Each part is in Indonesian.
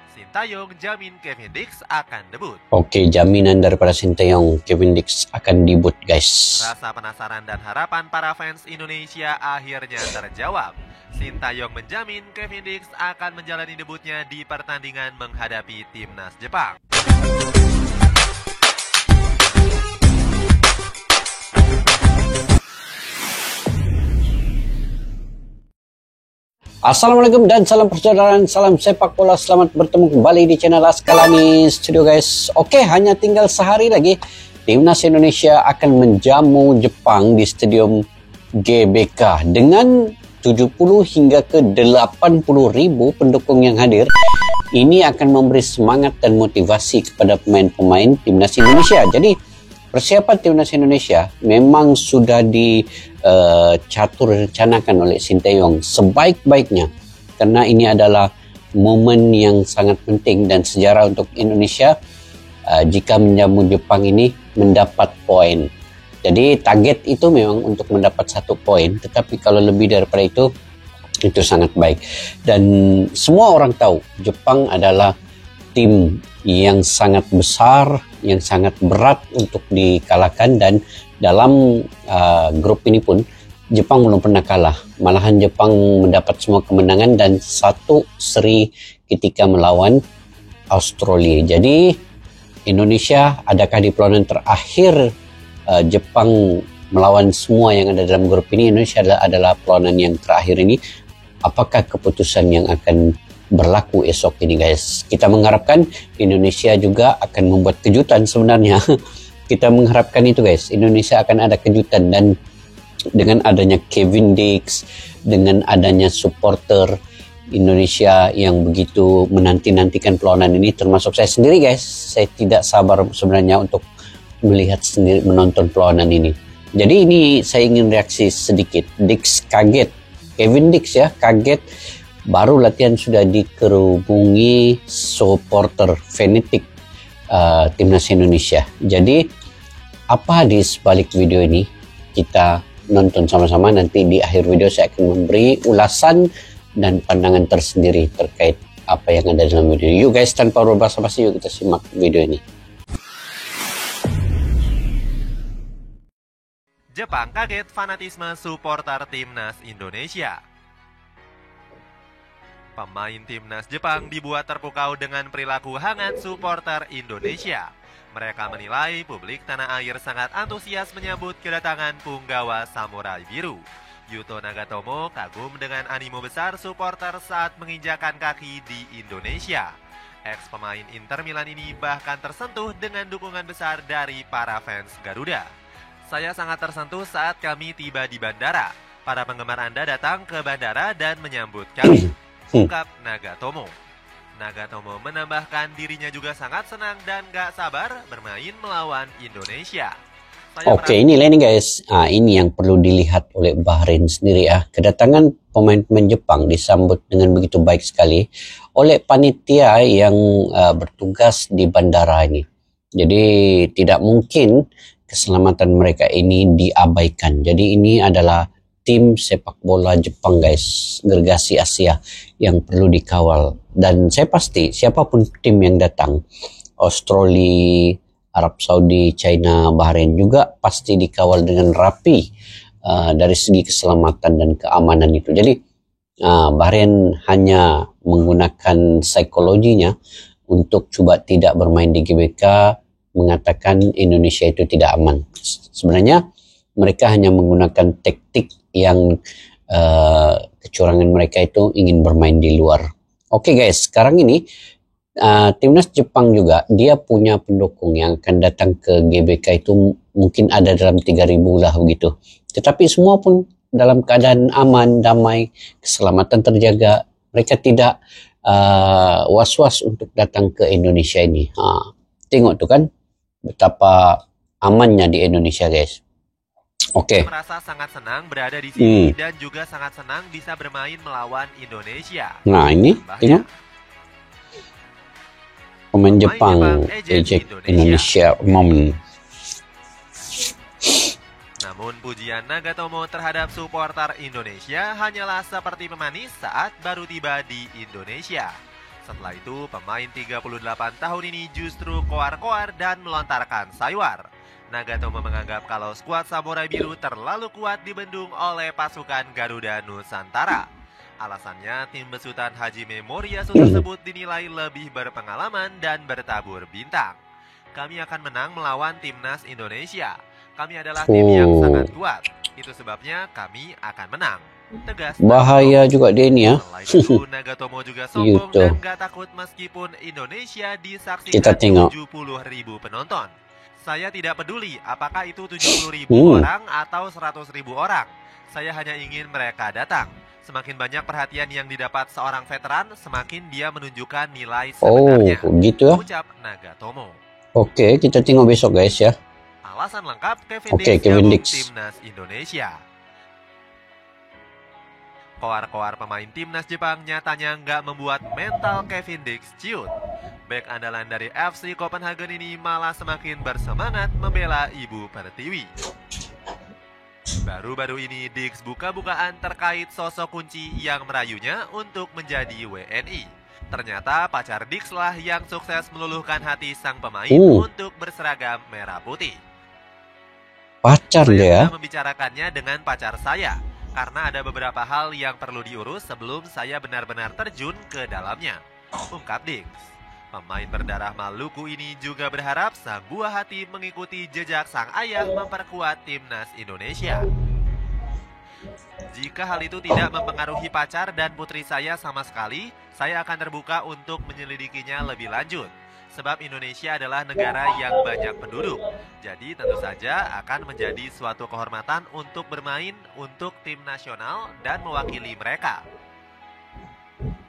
Sintayong jamin Kevin Dix akan debut. Oke, jaminan daripada Sintayong, Kevin Dix akan debut, guys. Rasa penasaran dan harapan para fans Indonesia akhirnya terjawab. Sintayong menjamin Kevin Dix akan menjalani debutnya di pertandingan menghadapi timnas Jepang. Assalamualaikum dan salam persaudaraan, salam sepak bola. Selamat bertemu kembali di channel Askalani Studio, guys. Oke, hanya tinggal sehari lagi timnas Indonesia akan menjamu Jepang di Stadium GBK dengan 70 hingga ke 80 ribu pendukung yang hadir. Ini akan memberi semangat dan motivasi kepada pemain-pemain timnas Indonesia. Jadi persiapan timnas Indonesia memang sudah dicatur rencanakan oleh Sintayong sebaik-baiknya, karena ini adalah momen yang sangat penting dan sejarah untuk Indonesia jika menjamu Jepang ini mendapat poin. Jadi target itu memang untuk mendapat 1 poin, tetapi kalau lebih daripada itu sangat baik. Dan semua orang tahu Jepang adalah tim yang sangat besar, yang sangat berat untuk dikalahkan, dan dalam grup ini pun Jepang belum pernah kalah. Malahan Jepang mendapat semua kemenangan dan 1 seri ketika melawan Australia. Jadi Indonesia adakah di peluang terakhir Jepang melawan semua yang ada dalam grup ini? Indonesia adalah peluang yang terakhir ini. Apakah keputusan yang akan berlaku esok ini, guys? Kita mengharapkan Indonesia juga akan membuat kejutan sebenarnya. Kita mengharapkan itu, guys. Indonesia akan ada kejutan, dan dengan adanya Kevin Dix, dengan adanya supporter Indonesia yang begitu menanti-nantikan perlawanan ini, termasuk saya sendiri, guys. Saya tidak sabar sebenarnya untuk melihat sendiri, menonton perlawanan ini. Jadi ini saya ingin reaksi sedikit. Dix kaget, Kevin Dix ya kaget. Baru latihan sudah dikerubungi supporter fanatik timnas Indonesia. Jadi apa di sebalik video ini? Kita nonton sama-sama. Nanti di akhir video saya akan memberi ulasan dan pandangan tersendiri terkait apa yang ada dalam video ini. Yuk guys, tanpa berbasa-basi, yuk kita simak video ini. Jepang kaget fanatisme supporter timnas Indonesia. Pemain timnas Jepang dibuat terpukau dengan perilaku hangat supporter Indonesia. Mereka menilai publik tanah air sangat antusias menyambut kedatangan punggawa Samurai Biru. Yuto Nagatomo kagum dengan animo besar supporter saat menginjakan kaki di Indonesia. Ex pemain Inter Milan ini bahkan tersentuh dengan dukungan besar dari para fans Garuda. Saya sangat tersentuh saat kami tiba di bandara. Para penggemar Anda datang ke bandara dan menyambut kami, ungkap Nagatomo. Nagatomo menambahkan dirinya juga sangat senang dan gak sabar bermain melawan Indonesia. Oke, inilah ini guys. Ini yang perlu dilihat oleh Bahrain sendiri ya. Kedatangan pemain-pemain Jepang disambut dengan begitu baik sekali oleh panitia yang bertugas di bandara ini. Jadi tidak mungkin keselamatan mereka ini diabaikan. Jadi ini adalah tim sepak bola Jepang, guys, gergasi Asia yang perlu dikawal. Dan saya pasti siapapun tim yang datang, Australia, Arab Saudi, China, Bahrain juga pasti dikawal dengan rapi dari segi keselamatan dan keamanan itu. Jadi Bahrain hanya menggunakan psikologinya untuk coba tidak bermain di GBK, mengatakan Indonesia itu tidak aman. Sebenarnya mereka hanya menggunakan taktik yang kecurangan mereka itu ingin bermain di luar. Oke guys, sekarang ini timnas Jepang juga dia punya pendukung yang akan datang ke GBK itu mungkin ada dalam 3.000 lah begitu. Tetapi semua pun dalam keadaan aman, damai, keselamatan terjaga. Mereka tidak was-was untuk datang ke Indonesia ini. Tengok tuh kan betapa amannya di Indonesia, guys. Oke. Merasa sangat senang berada di sini dan juga sangat senang bisa bermain melawan Indonesia. Nah ini tengok pemain Jepang ejek Indonesia momen. Namun pujian Nagatomo terhadap supporter Indonesia hanyalah seperti pemanis saat baru tiba di Indonesia. Setelah itu, pemain 38 tahun ini justru koar-koar dan melontarkan sayuar. Nagatomo menganggap kalau skuad Samurai Biru terlalu kuat dibendung oleh pasukan Garuda Nusantara. Alasannya, tim besutan Hajime Moriyasu tersebut dinilai lebih berpengalaman dan bertabur bintang. Kami akan menang melawan timnas Indonesia. Kami adalah tim yang sangat kuat. Itu sebabnya kami akan menang. Tegas. Bahaya juga dia ini ya. Selain itu, Nagatomo juga sombong Gitu. dan gak takut meskipun Indonesia Kita disaksikan tengok. 70.000 penonton. Saya tidak peduli apakah itu 70.000 orang atau 100.000 orang. Saya hanya ingin mereka datang. Semakin banyak perhatian yang didapat seorang veteran, semakin dia menunjukkan nilai sebenarnya. Oh, gitu ya. Ucap Nagatomo. Oke, kita tengok besok guys ya. Alasan lengkap Kevin Oke, Dix Kevin gabung Dix. timnas Indonesia. Koar-koar pemain timnas Jepang nyatanya nggak membuat mental Kevin Dix ciut. Bek andalan dari FC Copenhagen ini malah semakin bersemangat membela Ibu Pertiwi. Baru-baru ini Dix buka-bukaan terkait sosok kunci yang merayunya untuk menjadi WNI. Ternyata pacar Dix lah yang sukses meluluhkan hati sang pemain untuk berseragam merah putih. Pacar Saya dia. sudah membicarakannya dengan pacar saya, karena ada beberapa hal yang perlu diurus sebelum saya benar-benar terjun ke dalamnya, ungkap Dix. Pemain berdarah Maluku ini juga berharap sang buah hati mengikuti jejak sang ayah memperkuat timnas Indonesia. Jika hal itu tidak mempengaruhi pacar dan putri saya sama sekali, saya akan terbuka untuk menyelidikinya lebih lanjut. Sebab Indonesia adalah negara yang banyak penduduk. Jadi tentu saja akan menjadi suatu kehormatan untuk bermain untuk tim nasional dan mewakili mereka.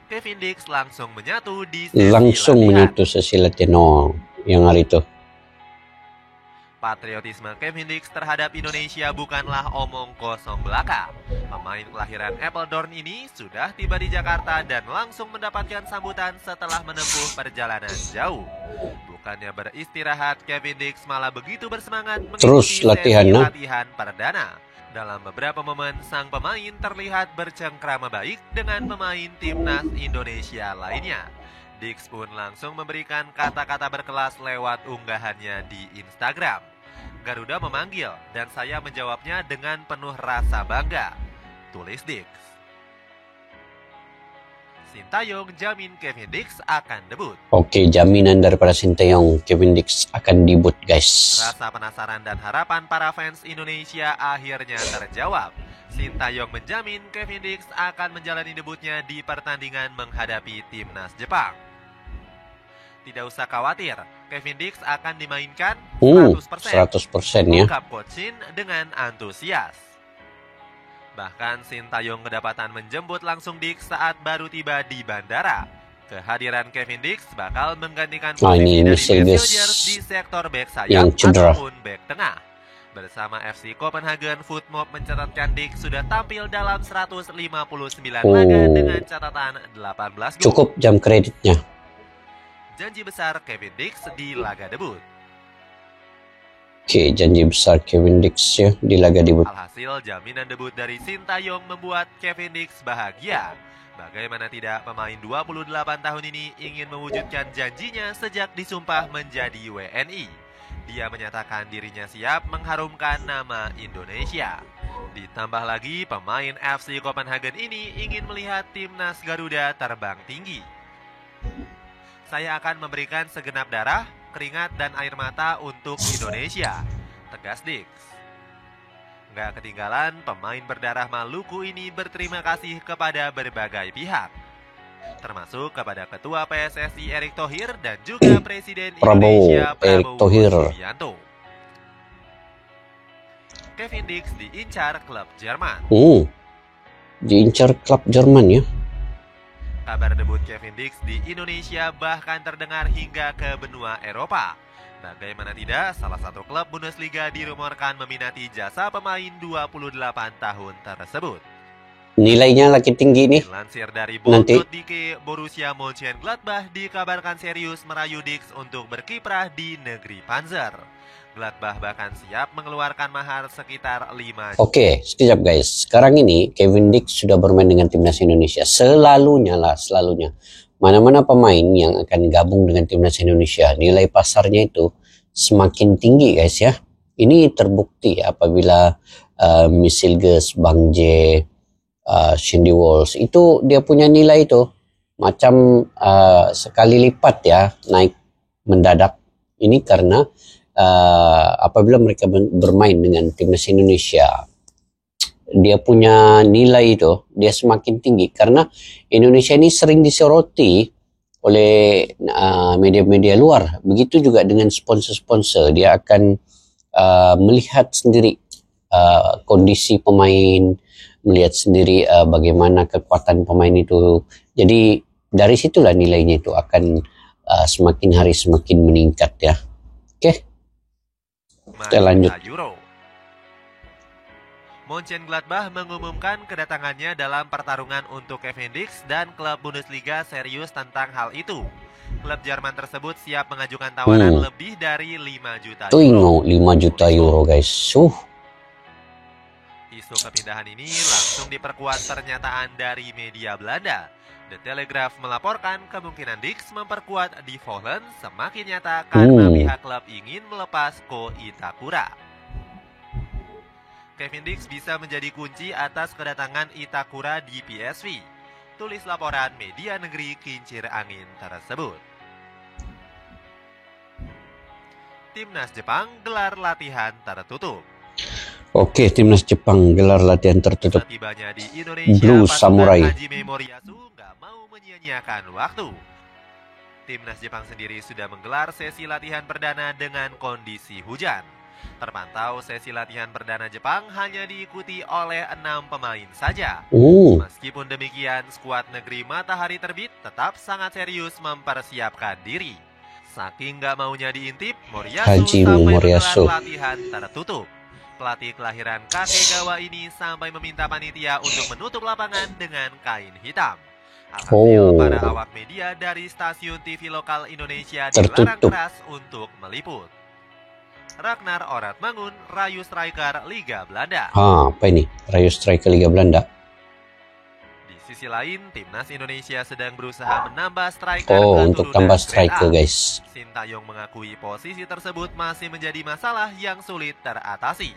Kevin Dix langsung menyatu di sesi Langsung latihan. menyatu sesi latihan yang hari itu. Patriotisme Kevin Dix terhadap Indonesia bukanlah omong kosong belaka. Pemain kelahiran Apeldoorn ini sudah tiba di Jakarta dan langsung mendapatkan sambutan setelah menempuh perjalanan jauh. Bukannya beristirahat, Kevin Dix malah begitu bersemangat Terus mengikuti latihan, sesi nah. latihan perdana. Dalam beberapa momen, sang pemain terlihat bercengkrama baik dengan pemain timnas Indonesia lainnya. Dix pun langsung memberikan kata-kata berkelas lewat unggahannya di Instagram. Garuda memanggil dan saya menjawabnya dengan penuh rasa bangga, tulis Dix. Sintayong jamin Kevin Dix akan debut. Oke, jaminan daripada Sintayong, Kevin Dix akan debut guys. Rasa penasaran dan harapan para fans Indonesia akhirnya terjawab. Sintayong menjamin Kevin Dix akan menjalani debutnya di pertandingan menghadapi timnas Jepang. Tidak usah khawatir, Kevin Dix akan dimainkan 100%. 100% ya. Ungkap Coach Shin dengan antusias. Bahkan Sintayong kedapatan menjemput langsung Dix saat baru tiba di bandara. Kehadiran Kevin Dix bakal menggantikan ini posisi dari Mercedes Messias di sektor bek sayap yang cedera. ataupun bek tengah. Bersama FC Copenhagen, Footmob mencatatkan Dix sudah tampil dalam 159 laga dengan catatan 18 gol. Cukup jam kreditnya. Janji besar Kevin Dix di laga debut. Oke, janji besar Kevin Dix ya di laga debut. Alhasil, jaminan debut dari Sintayong membuat Kevin Dix bahagia. Bagaimana tidak, pemain 28 tahun ini ingin mewujudkan janjinya sejak disumpah menjadi WNI. Dia menyatakan dirinya siap mengharumkan nama Indonesia. Ditambah lagi, pemain FC Copenhagen ini ingin melihat timnas Garuda terbang tinggi. Saya akan memberikan segenap darah, keringat, dan air mata untuk Indonesia, tegas Dix. Nggak ketinggalan, pemain berdarah Maluku ini berterima kasih kepada berbagai pihak, termasuk kepada Ketua PSSI Erick Thohir dan juga Presiden Indonesia Erick Thohir. Prabowo Subianto. Kevin Dix diincar klub Jerman. Diincar klub Jerman ya. Kabar debut Kevin Dix di Indonesia bahkan terdengar hingga ke benua Eropa. Bagaimana tidak, salah satu klub Bundesliga dirumorkan meminati jasa pemain 28 tahun tersebut. nilainya lagi tinggi nih. Dilansir dari Nanti. Bold.dk, Borussia Mönchengladbach dikabarkan serius merayu Dix untuk berkiprah di negeri Panzer. Gladbach bahkan siap mengeluarkan mahar sekitar 5 juta. Oke, sekejap guys. Sekarang ini Kevin Dix sudah bermain dengan timnas Indonesia. Selalunya. Mana-mana pemain yang akan gabung dengan timnas Indonesia, nilai pasarnya itu semakin tinggi guys ya. Ini terbukti apabila Misilges, Bang J, Shindy Walls, itu dia punya nilai itu macam sekali lipat ya, naik mendadak. Ini karena apabila mereka bermain dengan timnas Indonesia, dia punya nilai itu dia semakin tinggi karena Indonesia ini sering disoroti oleh media-media luar. Begitu juga dengan sponsor-sponsor, dia akan melihat sendiri kondisi pemain, melihat sendiri bagaimana kekuatan pemain itu. Jadi dari situlah nilainya itu akan semakin hari semakin meningkat ya. Oke, kita lanjut. Euro. Mönchengladbach mengumumkan kedatangannya dalam pertarungan untuk Kevin Dix dan klub Bundesliga serius tentang hal itu. Klub Jerman tersebut siap mengajukan tawaran lebih dari 5 juta euro. 5 juta euro guys. Isu kepindahan ini langsung diperkuat pernyataan dari media Belanda. The Telegraph melaporkan kemungkinan Dix memperkuat di Volendam semakin nyata karena pihak klub ingin melepas Ko Itakura. Kevin Dix bisa menjadi kunci atas kedatangan Itakura di PSV, tulis laporan media negeri Kincir Angin tersebut. Timnas Jepang gelar latihan tertutup. Oke, Timnas Jepang gelar latihan tertutup. Setibanya di Indonesia, Blue Samurai Hajime Moriyasu nggak mau menyia-nyiakan waktu. Timnas Jepang sendiri sudah menggelar sesi latihan perdana dengan kondisi hujan. Terpantau sesi latihan perdana Jepang hanya diikuti oleh 6 pemain saja. Meskipun demikian, skuad negeri matahari terbit tetap sangat serius mempersiapkan diri. Saking nggak maunya diintip, Moriyasu sampai menggelar latihan tertutup. Pelatih kelahiran Kakegawa ini sampai meminta panitia untuk menutup lapangan dengan kain hitam. Alhasil para awak media dari stasiun TV lokal Indonesia dilarang keras untuk meliput. Ragnar Oratmangun, Rayu Striker Liga Belanda. Apa ini? Rayu Striker Liga Belanda. Di sisi lain, timnas Indonesia sedang berusaha menambah striker untuk tambah striker guys. Sintayong mengakui posisi tersebut masih menjadi masalah yang sulit teratasi.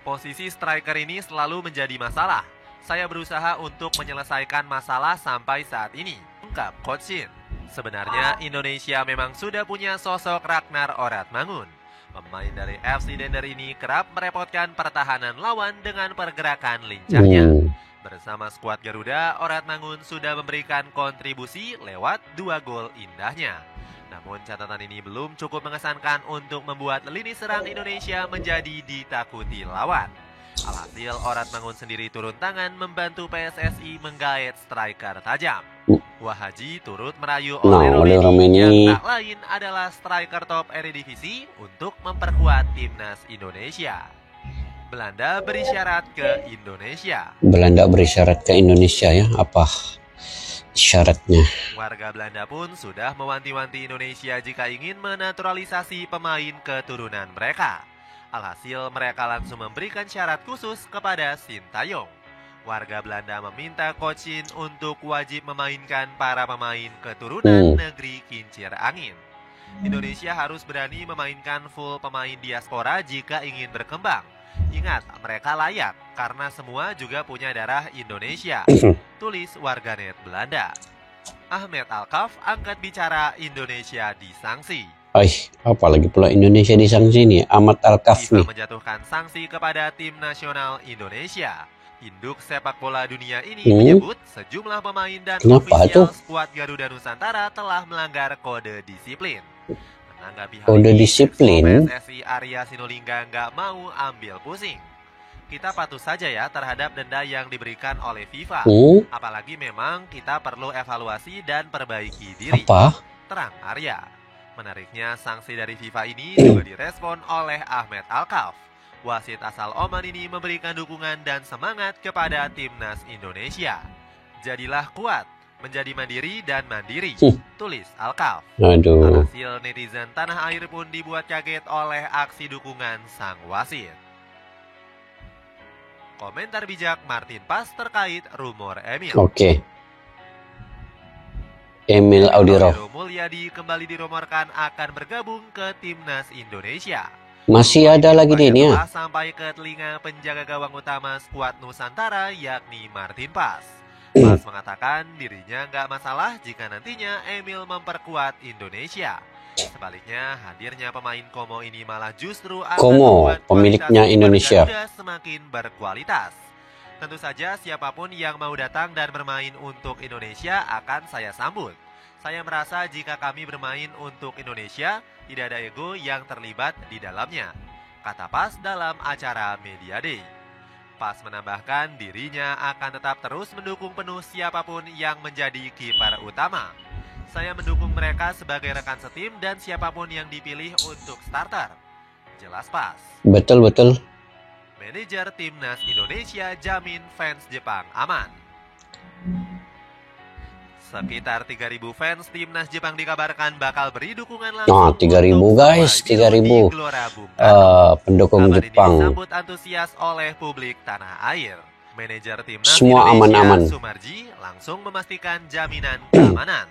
Posisi striker ini selalu menjadi masalah. Saya berusaha untuk menyelesaikan masalah sampai saat ini, ungkap Coach Shin. Sebenarnya Indonesia memang sudah punya sosok Ragnar Oratmangun. Pemain dari FC Dender ini kerap merepotkan pertahanan lawan dengan pergerakan lincahnya. Bersama skuad Garuda, Oratmangun sudah memberikan kontribusi lewat 2 gol indahnya. Namun catatan ini belum cukup mengesankan untuk membuat lini serang Indonesia menjadi ditakuti lawan. Alhasil Oratmangun sendiri turun tangan membantu PSSI menggait striker tajam. Wahaji turut merayu oleh Romeni yang tak lain adalah striker top Eredivisie untuk memperkuat timnas Indonesia. Belanda beri syarat ke Indonesia. Belanda beri syarat ke Indonesia ya, apa syaratnya? Warga Belanda pun sudah mewanti-wanti Indonesia jika ingin menaturalisasi pemain keturunan mereka. Alhasil mereka langsung memberikan syarat khusus kepada Sintayong. Warga Belanda meminta Coach Shin untuk wajib memainkan para pemain keturunan negeri Kincir Angin. Indonesia harus berani memainkan full pemain diaspora jika ingin berkembang. Ingat, mereka layak karena semua juga punya darah Indonesia, tulis warganet Belanda. Ahmed Alkaf angkat bicara Indonesia disanksi. Apalagi pula Indonesia disanksi nih, Ahmad Alkaf nih. Menjatuhkan sanksi kepada tim nasional Indonesia. Induk sepak bola dunia ini menyebut sejumlah pemain dan ofisial skuad Garuda Nusantara telah melanggar kode disiplin. Menanggapi hal ini, PSSI Arya Sinulinga nggak mau ambil pusing. Kita patuh saja ya terhadap denda yang diberikan oleh FIFA. Apalagi memang kita perlu evaluasi dan perbaiki diri. Terang Arya. Menariknya, sanksi dari FIFA ini juga direspon oleh Ahmed Alkaf. Wasit asal Oman ini memberikan dukungan dan semangat kepada timnas Indonesia. Jadilah kuat, menjadi mandiri dan mandiri, tulis Alkaf. Aduh. Hasil netizen tanah air pun dibuat kaget oleh aksi dukungan sang wasit. Komentar bijak Martin Pas terkait rumor Emil. Oke. Emil Audiro Mulyadi kembali dirumorkan akan bergabung ke timnas Indonesia. masih ada lagi dia ini ya. Sampai ke telinga penjaga gawang utama skuad Nusantara yakni Martin Pas. Pas mengatakan dirinya nggak masalah jika nantinya Emil memperkuat Indonesia. Sebaliknya, hadirnya pemain Como ini malah justru akan membuat pemiliknya Indonesia semakin berkualitas. Tentu saja siapapun yang mau datang dan bermain untuk Indonesia akan saya sambut. Saya merasa jika kami bermain untuk Indonesia, tidak ada ego yang terlibat di dalamnya, kata Pas dalam acara Media Day. Pas menambahkan dirinya akan tetap terus mendukung penuh siapapun yang menjadi kiper utama. Saya mendukung mereka sebagai rekan setim dan siapapun yang dipilih untuk starter, jelas Pas. Betul. Manajer timnas Indonesia jamin fans Jepang aman. Sekitar 3.000 fans timnas Jepang dikabarkan bakal beri dukungan langsung. Nah, 3.000 guys, 3.000 pendukung Jepang. Disambut antusias oleh publik tanah air. Manajer timnas Semua Indonesia aman-aman. Sumarji langsung memastikan jaminan keamanan.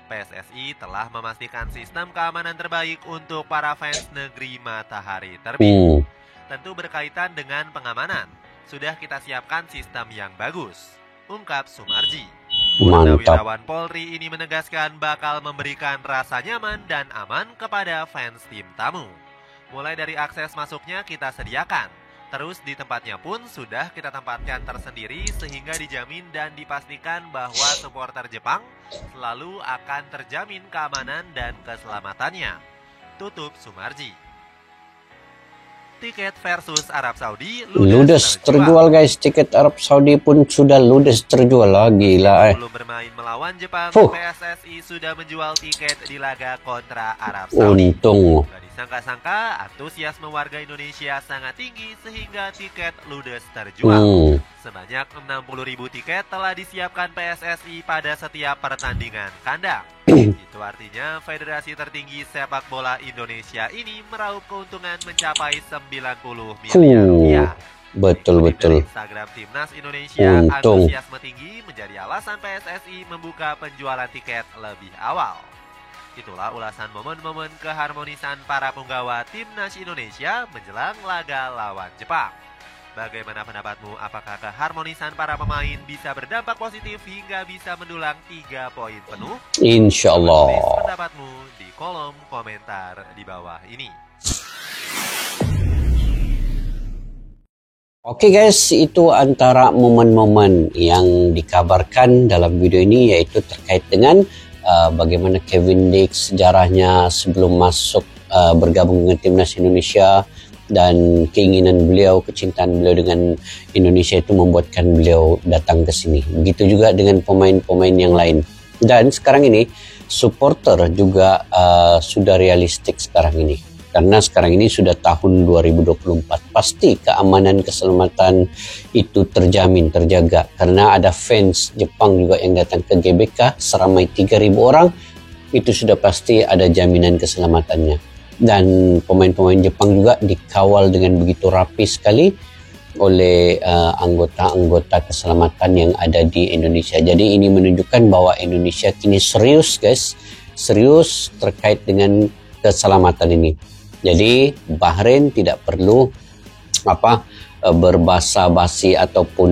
PSSI telah memastikan sistem keamanan terbaik untuk para fans negeri matahari terbit. Tentu berkaitan dengan pengamanan. Sudah kita siapkan sistem yang bagus, ungkap Sumarji. Purnawirawan Polri ini menegaskan bakal memberikan rasa nyaman dan aman kepada fans tim tamu. Mulai dari akses masuknya kita sediakan. Terus di tempatnya pun sudah kita tempatkan tersendiri sehingga dijamin dan dipastikan bahwa supporter Jepang selalu akan terjamin keamanan dan keselamatannya, tutup Sumarji. Tiket versus Arab Saudi ludes terjual guys. Tiket Arab Saudi pun sudah ludes terjual lagi lah. Sebelum bermain melawan Jepang, PSSI sudah menjual tiket di laga kontra Arab Saudi. Untung. Gak disangka-sangka antusiasme warga Indonesia sangat tinggi sehingga tiket ludes terjual. Sebanyak 60.000 tiket telah disiapkan PSSI pada setiap pertandingan kandang. Itu artinya federasi tertinggi sepak bola Indonesia ini meraup keuntungan mencapai 90 miliar rupiah. Betul. Instagram Timnas Indonesia, antusiasme tinggi menjadi alasan PSSI membuka penjualan tiket lebih awal. Itulah ulasan momen-momen keharmonisan para punggawa Timnas Indonesia menjelang laga lawan Jepang. Bagaimana pendapatmu? Apakah keharmonisan para pemain bisa berdampak positif hingga bisa mendulang 3 poin penuh? Insya Allah. Tulis pendapatmu di kolom komentar di bawah ini. Oke guys, itu antara momen-momen yang dikabarkan dalam video ini, yaitu terkait dengan bagaimana Kevin Dix sejarahnya sebelum masuk bergabung dengan Timnas Indonesia, dan keinginan beliau, kecintaan beliau dengan Indonesia itu membuatkan beliau datang ke sini. Begitu juga dengan pemain-pemain yang lain. Dan sekarang ini supporter juga sudah realistik sekarang ini. Karena sekarang ini sudah tahun 2024. Pasti keamanan, keselamatan itu terjamin, terjaga. Karena ada fans Jepang juga yang datang ke GBK seramai 3.000 orang. Itu sudah pasti ada jaminan keselamatannya. Dan pemain-pemain Jepang juga dikawal dengan begitu rapi sekali oleh anggota-anggota keselamatan yang ada di Indonesia. Jadi ini menunjukkan bahwa Indonesia kini serius guys, serius terkait dengan keselamatan ini. Jadi Bahrain tidak perlu berbasa-basi ataupun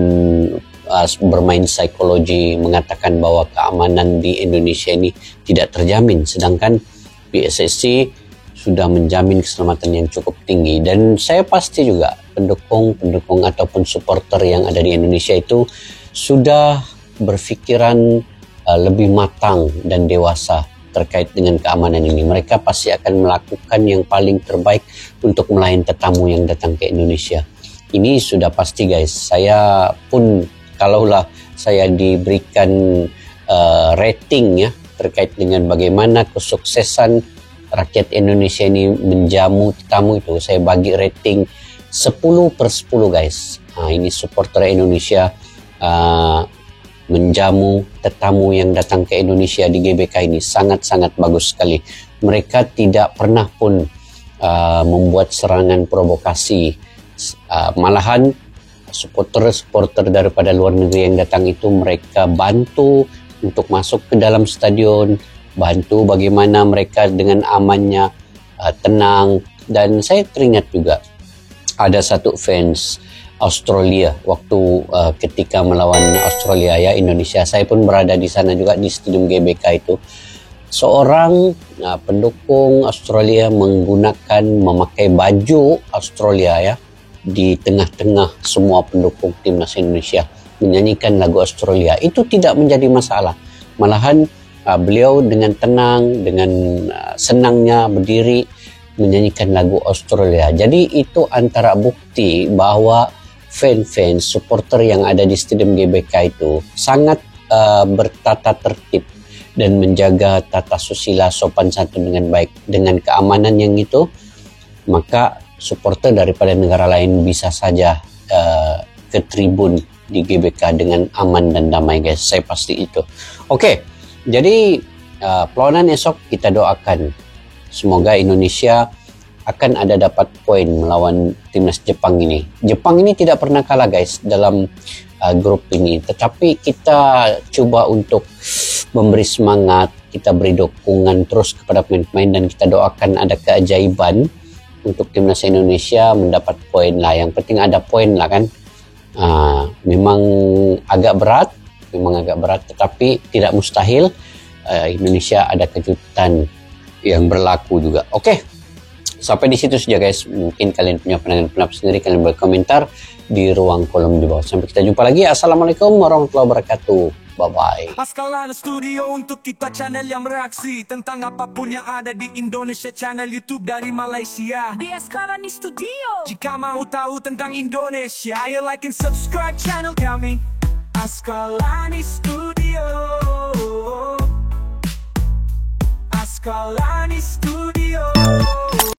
bermain psikologi mengatakan bahwa keamanan di Indonesia ini tidak terjamin, sedangkan PSSI sudah menjamin keselamatan yang cukup tinggi. Dan saya pasti juga pendukung ataupun supporter yang ada di Indonesia itu sudah berpikiran lebih matang dan dewasa terkait dengan keamanan ini. Mereka pasti akan melakukan yang paling terbaik untuk melayani tetamu yang datang ke Indonesia. Ini sudah pasti guys. Saya pun kalaulah saya diberikan rating ya terkait dengan bagaimana kesuksesan rakyat Indonesia ini menjamu tamu itu, saya bagi rating 10/10 guys. Ini supporter Indonesia menjamu tetamu yang datang ke Indonesia di GBK ini sangat-sangat bagus sekali. Mereka tidak pernah pun membuat serangan provokasi. Malahan supporter-supporter daripada luar negeri yang datang itu mereka bantu untuk masuk ke dalam stadion, bantu bagaimana mereka dengan amannya tenang. Dan saya teringat juga ada satu fans Australia waktu ketika melawan Australia ya Indonesia. Saya pun berada di sana juga di stadium GBK itu. Seorang pendukung Australia memakai baju Australia ya di tengah-tengah semua pendukung timnas Indonesia menyanyikan lagu Australia. Itu tidak menjadi masalah. Malahan beliau dengan tenang, dengan senangnya berdiri menyanyikan lagu Australia. Jadi itu antara bukti bahwa fans supporter yang ada di stadium GBK itu sangat bertata tertib dan menjaga tata susila sopan santun dengan baik. Dengan keamanan yang itu, maka supporter daripada negara lain bisa saja ke tribun di GBK dengan aman dan damai guys. Saya pasti itu. Oke, jadi perlawanan esok kita doakan semoga Indonesia akan ada dapat poin melawan timnas Jepang ini. Jepang ini tidak pernah kalah guys dalam grup ini. Tetapi kita coba untuk memberi semangat, kita beri dukungan terus kepada pemain-pemain dan kita doakan ada keajaiban untuk timnas Indonesia mendapat poin lah. Yang penting ada poin lah kan. Memang agak berat tetapi tidak mustahil. Indonesia ada kejutan yang berlaku juga. Oke, sampai di situ saja guys. Mungkin kalian punya pendapat sendiri, kalian berkomentar di ruang kolom di bawah. Sampai kita jumpa lagi. Assalamualaikum warahmatullahi wabarakatuh. Bye-bye. Askalana Studio untuk kita channel yang bereaksi tentang apapun yang ada di Indonesia. Channel YouTube dari Malaysia di Askalani Studio. Jika mau tahu tentang Indonesia, ayo like and subscribe channel kami Askalani Studio. Askalani Studio.